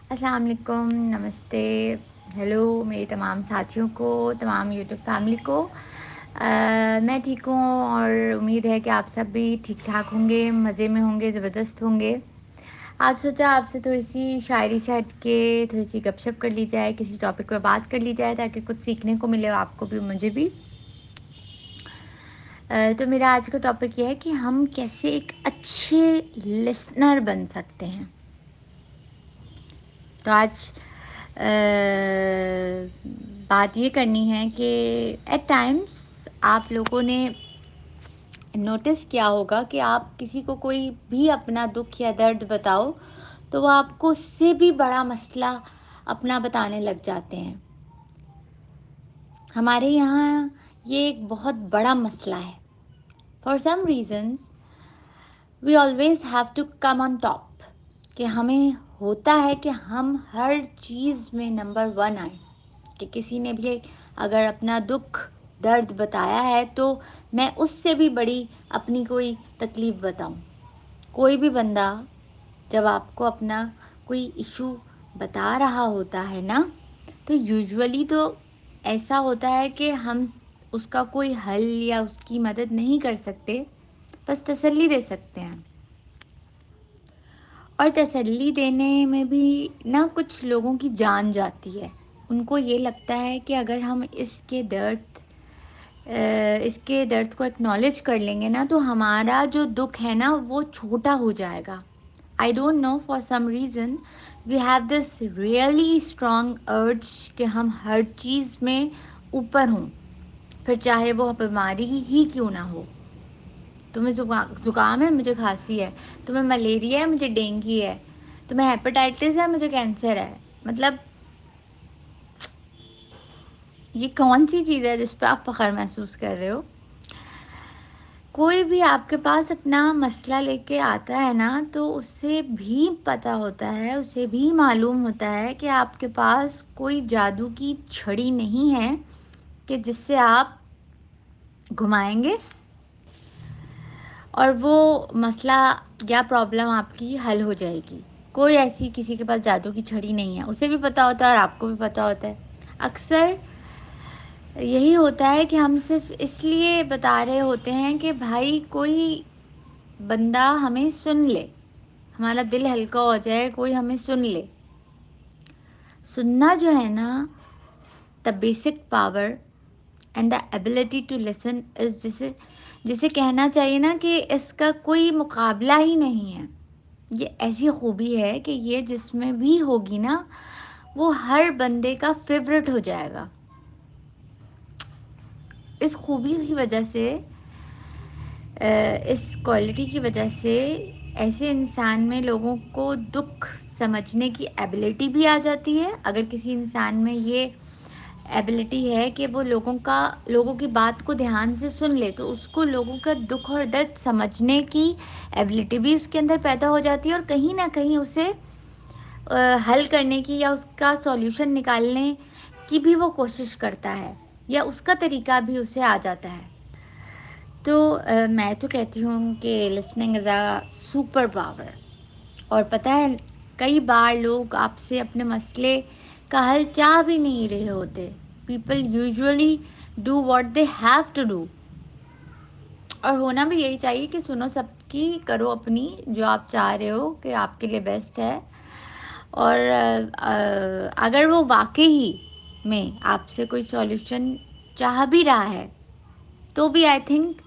अस्सलाम वालेकुम, नमस्ते, हेलो मेरे तमाम साथियों को, तमाम यूट्यूब फैमिली को। मैं ठीक हूँ और उम्मीद है कि आप सब भी ठीक-ठाक होंगे, मज़े में होंगे, ज़बरदस्त होंगे। आज सोचा आपसे थोड़ी-सी शायरी से हट के थोड़ी-सी गपशप कर ली जाए, किसी टॉपिक पे बात कर ली जाए ताकि कुछ सीखने को मिले आपको भी, मुझे भी। तो मेरा आज का टॉपिक ये है कि हम कैसे एक अच्छे लिसनर बन सकते हैं। तो आज बात ये करनी है कि एट टाइम्स आप लोगों ने नोटिस किया होगा कि आप किसी को कोई भी अपना दुख या दर्द बताओ तो वो आपको उससे भी बड़ा मसला अपना बताने लग जाते हैं। हमारे यहाँ ये एक बहुत बड़ा मसला है। For some reasons we always have to come on top, कि हमें होता है कि हम हर चीज़ में नंबर वन आए। कि किसी ने भी अगर अपना दुख दर्द बताया है तो मैं उससे भी बड़ी अपनी कोई तकलीफ़ बताऊं। कोई भी बंदा जब आपको अपना कोई इशू बता रहा होता है ना, तो यूजुअली तो ऐसा होता है कि हम उसका कोई हल या उसकी मदद नहीं कर सकते, बस तसल्ली दे सकते हैं। और तसल्ली देने में भी ना कुछ लोगों की जान जाती है। उनको ये लगता है कि अगर हम इसके दर्द को एक्नॉलेज कर लेंगे ना, तो हमारा जो दुख है ना वो छोटा हो जाएगा। I don't know, for some reason we have this really strong urge कि हम हर चीज़ में ऊपर हों, फिर चाहे वो बीमारी ही क्यों ना हो। तुम्हें ज़ुकाम है, मुझे खांसी है। तुम्हें मलेरिया है, मुझे डेंगू है। तुम्हें हेपेटाइटिस है, मुझे कैंसर है। मतलब ये कौन सी चीज़ है जिस पे आप फ़ख्र महसूस कर रहे हो? कोई भी आपके पास अपना मसला लेके आता है ना, तो उसे भी पता होता है, उसे भी मालूम होता है कि आपके पास कोई जादू की छड़ी नहीं है कि जिससे आप घुमाएँगे और वो मसला या प्रॉब्लम आपकी हल हो जाएगी। कोई ऐसी किसी के पास जादू की छड़ी नहीं है। उसे भी पता होता है और आपको भी पता होता है। अक्सर यही होता है कि हम सिर्फ़ इसलिए बता रहे होते हैं कि भाई कोई बंदा हमें सुन ले, हमारा दिल हल्का हो जाए, कोई हमें सुन ले। सुनना जो है ना, the basic power and the ability to listen is, जिसे जिसे कहना चाहिए ना कि इसका कोई मुकाबला ही नहीं है। ये ऐसी खूबी है कि ये जिसमें भी होगी ना, वो हर बंदे का फ़ेवरेट हो जाएगा। इस खूबी की वजह से, इस क्वालिटी की वजह से ऐसे इंसान में लोगों को दुख समझने की एबिलिटी भी आ जाती है। अगर किसी इंसान में ये एबिलिटी है कि वो लोगों की बात को ध्यान से सुन ले, तो उसको लोगों का दुख और दर्द समझने की एबिलिटी भी उसके अंदर पैदा हो जाती है और कहीं न कहीं उसे हल करने की या उसका सॉल्यूशन निकालने की भी वो कोशिश करता है, या उसका तरीका भी उसे आ जाता है। तो मैं तो कहती हूँ कि listening is a super power. और पता है, कई बार लोग आपसे अपने मसले का हल चाह भी नहीं रहे होते। People usually do what they have to do. और होना भी यही चाहिए कि सुनो सबकी, करो अपनी, जो आप चाह रहे हो कि आपके लिए बेस्ट है। और अगर वो वाक़ई में आपसे कोई सॉल्यूशन चाह भी रहा है, तो भी I think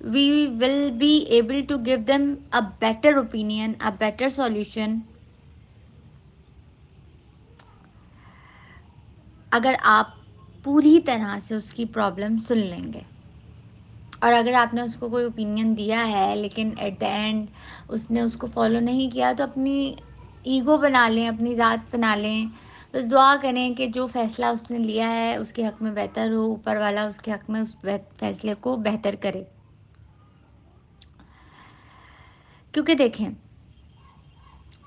we will be able to give them a better opinion, a better solution, अगर आप पूरी तरह से उसकी प्रॉब्लम सुन लेंगे। और अगर आपने उसको कोई ओपिनियन दिया है लेकिन एट द एंड उसने उसको फॉलो नहीं किया, तो अपनी ईगो बना लें, अपनी ज़ात बना लें। बस दुआ करें कि जो फ़ैसला उसने लिया है उसके हक़ में बेहतर हो, ऊपर वाला उसके हक़ में उस फ़ैसले को बेहतर करे। क्योंकि देखें,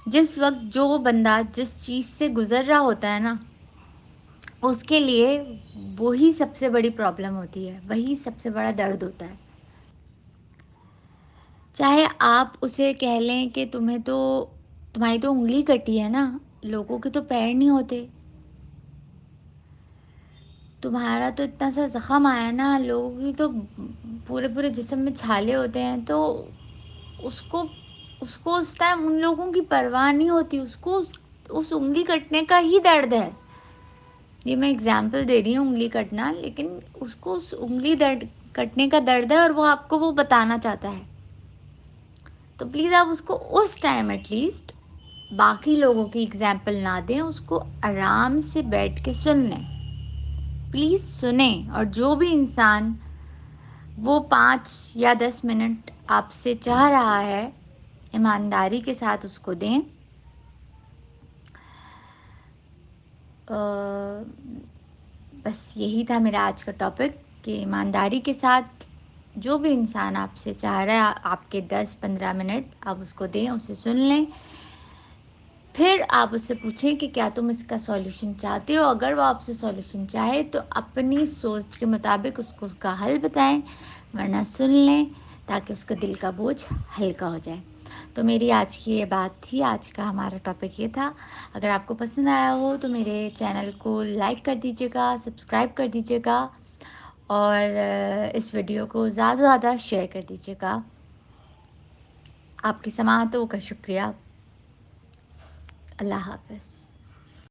जिस वक़्त जो बंदा जिस चीज़ से गुज़र रहा होता है ना, उसके लिए वही सबसे बड़ी प्रॉब्लम होती है, वही सबसे बड़ा दर्द होता है। चाहे आप उसे कह लें कि तुम्हारी तो उँगली कटी है ना, लोगों के तो पैर नहीं होते, तुम्हारा तो इतना सा जख्म आया ना, लोगों की तो पूरे पूरे जिस्म में छाले होते हैं, तो उसको उसको उस टाइम उन लोगों की परवाह नहीं होती, उसको उस उंगली कटने का ही दर्द है। ये मैं एग्जाम्पल दे रही हूँ उंगली कटना, लेकिन उसको उस उंगली दर्द कटने का दर्द है, और वो आपको वो बताना चाहता है। तो प्लीज़ आप उसको उस टाइम एटलीस्ट बाकी लोगों की एग्जाम्पल ना दें, उसको आराम से बैठ के सुन लें, प्लीज़ सुने। और जो भी इंसान वो 5 या 10 मिनट आपसे चाह रहा है, ईमानदारी के साथ उसको दें। अ, बस यही था मेरा आज का टॉपिक, कि ईमानदारी के साथ जो भी इंसान आपसे चाह रहा है आपके 10-15 मिनट आप उसको दें, उसे सुन लें। फिर आप उससे पूछें कि क्या तुम इसका सॉल्यूशन चाहते हो। अगर वो आपसे सॉल्यूशन चाहे तो अपनी सोच के मुताबिक उसको उसका हल बताएं, वरना सुन लें, ताकि उसका दिल का बोझ हल्का हो जाए। तो मेरी आज की ये बात थी, आज का हमारा टॉपिक ये था। अगर आपको पसंद आया हो तो मेरे चैनल को लाइक कर दीजिएगा, सब्सक्राइब कर दीजिएगा, और इस वीडियो को ज़्यादा से ज़्यादा शेयर कर दीजिएगा। आपकी समाअतों का शुक्रिया। अल्लाह हाफ़िज़।